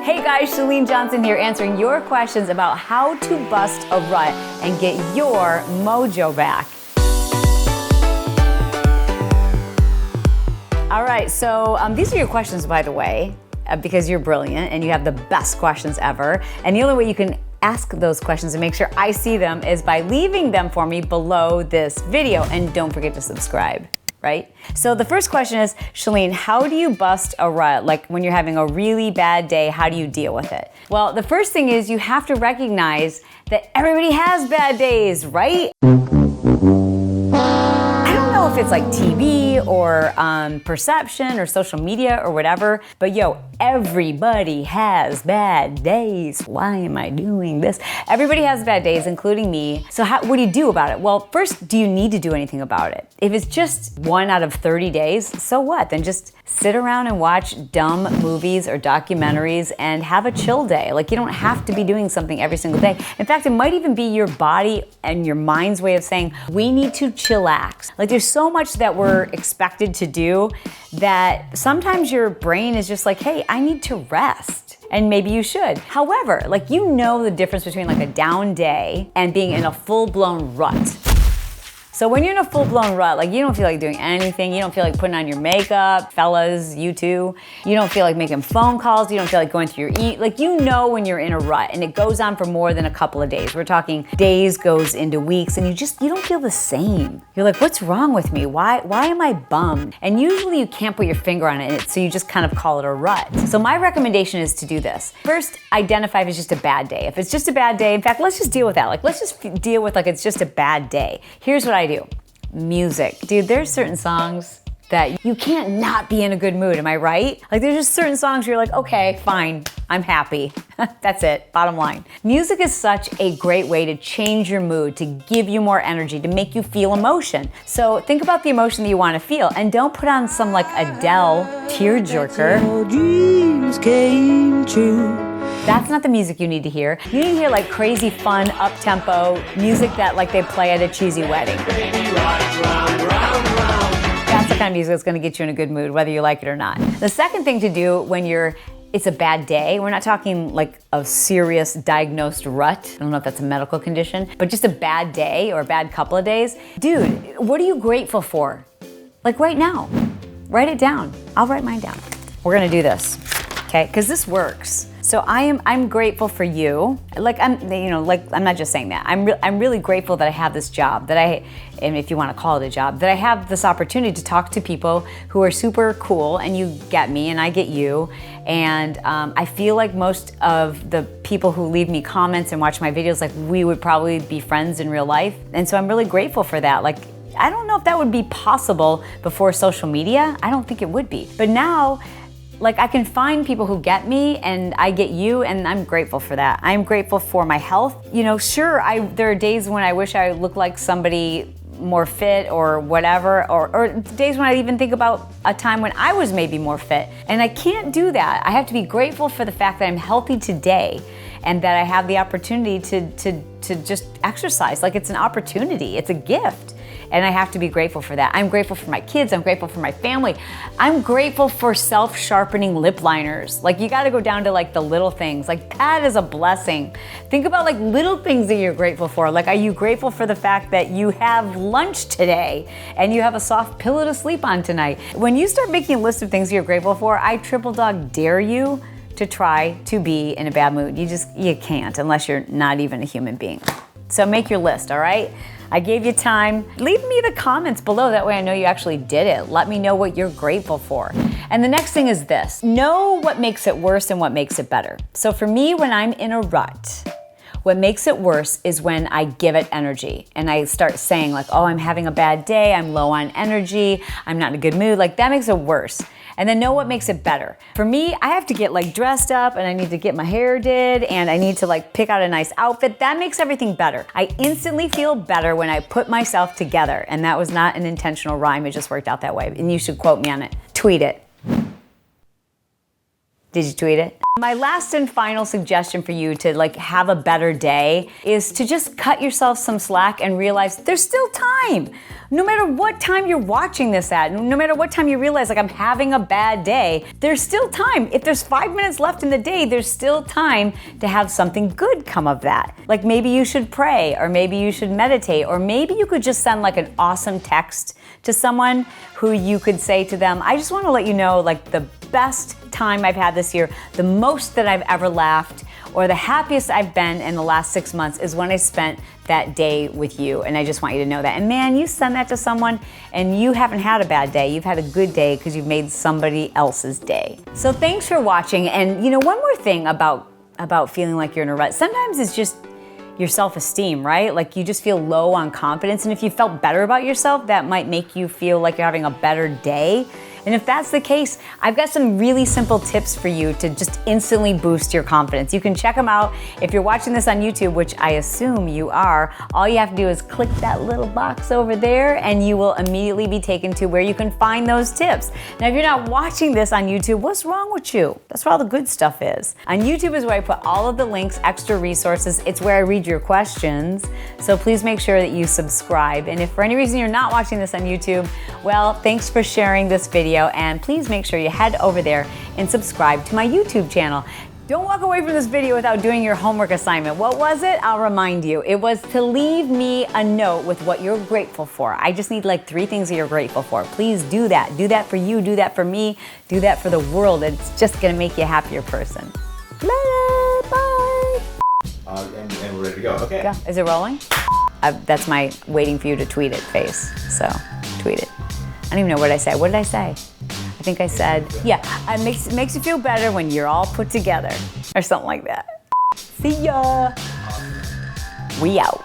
Hey guys, Chalene Johnson here answering your questions about how to bust a rut and get your mojo back. All right, so these are your questions, by the way, because you're brilliant and you have the best questions ever. And the only way you can ask those questions and make sure I see them is by leaving them for me below this video. And don't forget to subscribe. Right? So the first question is, Chalene, how do you bust a rut? Like when you're having a really bad day, how do you deal with it? Well, the first thing is you have to recognize that everybody has bad days, right? I don't know if it's like TV or perception or social media or whatever, but yo, everybody has bad days. Why am I doing this? Everybody has bad days, including me. So what do you do about it? Well, first, do you need to do anything about it? If it's just 1 out of 30 days, so what? Then just sit around and watch dumb movies or documentaries and have a chill day. Like you don't have to be doing something every single day. In fact, it might even be your body and your mind's way of saying, we need to chillax. Like there's so much that we're expected to do that sometimes your brain is just like, hey, I need to rest. And maybe you should. However, like you know the difference between like a down day and being in a full-blown rut. So when you're in a full-blown rut, like you don't feel like doing anything, you don't feel like putting on your makeup, fellas, you too. You don't feel like making phone calls, you don't feel like going through your like you know when you're in a rut and it goes on for more than a couple of days. We're talking days goes into weeks and you don't feel the same. You're like, what's wrong with me? Why am I bummed? And usually you can't put your finger on it, so you just kind of call it a rut. So my recommendation is to do this. First, identify if it's just a bad day. If it's just a bad day, in fact, let's just deal with that. Like let's just deal with like it's just a bad day. Here's what I do. Music. Dude, there's certain songs that you can't not be in a good mood, am I right? Like there's just certain songs where you're like, okay, fine, I'm happy. That's it, bottom line. Music is such a great way to change your mood, to give you more energy, to make you feel emotion. So think about the emotion that you want to feel and don't put on some like Adele tearjerker. Dreams came true. That's not the music you need to hear. You need to hear like crazy, fun, up-tempo music that like they play at a cheesy wedding. That's the kind of music that's gonna get you in a good mood, whether you like it or not. The second thing to do when it's a bad day, we're not talking like a serious diagnosed rut. I don't know if that's a medical condition, but just a bad day or a bad couple of days. Dude, what are you grateful for? Like right now, write it down. I'll write mine down. We're gonna do this, okay? Because this works. So I'm grateful for you. Like I'm not just saying that. I'm really grateful that I have this job, and if you want to call it a job, that I have this opportunity to talk to people who are super cool, and you get me and I get you. And I feel like most of the people who leave me comments and watch my videos, like we would probably be friends in real life. And so I'm really grateful for that. Like I don't know if that would be possible before social media. I don't think it would be. But now, like I can find people who get me and I get you, and I'm grateful for that. I'm grateful for my health. You know, sure, there are days when I wish I looked like somebody more fit or whatever, or days when I even think about a time when I was maybe more fit. And I can't do that. I have to be grateful for the fact that I'm healthy today and that I have the opportunity to just exercise. Like it's an opportunity, it's a gift. And I have to be grateful for that. I'm grateful for my kids, I'm grateful for my family. I'm grateful for self-sharpening lip liners. Like you gotta go down to like the little things. Like that is a blessing. Think about like little things that you're grateful for. Like are you grateful for the fact that you have lunch today and you have a soft pillow to sleep on tonight? When you start making a list of things you're grateful for, I triple dog dare you to try to be in a bad mood. You can't unless you're not even a human being. So make your list, all right? I gave you time. Leave me the comments below. That way I know you actually did it. Let me know what you're grateful for. And the next thing is this. Know what makes it worse and what makes it better. So for me, when I'm in a rut, what makes it worse is when I give it energy and I start saying like, oh, I'm having a bad day, I'm low on energy, I'm not in a good mood. Like that makes it worse. And then know what makes it better. For me, I have to get like dressed up and I need to get my hair did and I need to like pick out a nice outfit. That makes everything better. I instantly feel better when I put myself together. And that was not an intentional rhyme, it just worked out that way. And you should quote me on it. Tweet it. Did you tweet it? My last and final suggestion for you to like have a better day is to just cut yourself some slack and realize there's still time. No matter what time you're watching this at, no matter what time you realize like I'm having a bad day, there's still time. If there's 5 minutes left in the day, there's still time to have something good come of that. Like maybe you should pray, or maybe you should meditate, or maybe you could just send like an awesome text to someone who you could say to them, I just want to let you know like the best time I've had this year, the most that I've ever laughed, or the happiest I've been in the last 6 months is when I spent that day with you. And I just want you to know that. And man, you send that to someone and you haven't had a bad day. You've had a good day because you've made somebody else's day. So thanks for watching. And you know, one more thing about feeling like you're in a rut. Sometimes it's just your self-esteem, right? Like you just feel low on confidence. And if you felt better about yourself, that might make you feel like you're having a better day. And if that's the case, I've got some really simple tips for you to just instantly boost your confidence. You can check them out. If you're watching this on YouTube, which I assume you are, all you have to do is click that little box over there and you will immediately be taken to where you can find those tips. Now, if you're not watching this on YouTube, what's wrong with you? That's where all the good stuff is. On YouTube is where I put all of the links, extra resources. It's where I read your questions. So please make sure that you subscribe. And if for any reason you're not watching this on YouTube, well, thanks for sharing this video. And please make sure you head over there and subscribe to my YouTube channel. Don't walk away from this video without doing your homework assignment. What was it? I'll remind you. It was to leave me a note with what you're grateful for. I just need like 3 things that you're grateful for. Please do that. Do that for you, do that for me, do that for the world. It's just gonna make you a happier person. Later, bye. And we're ready to go, okay. Go. Is it rolling? That's my waiting for you to tweet it face, so tweet it. I don't even know what I said. What did I say? I think I said, yeah, it makes you feel better when you're all put together, or something like that. See ya. We out.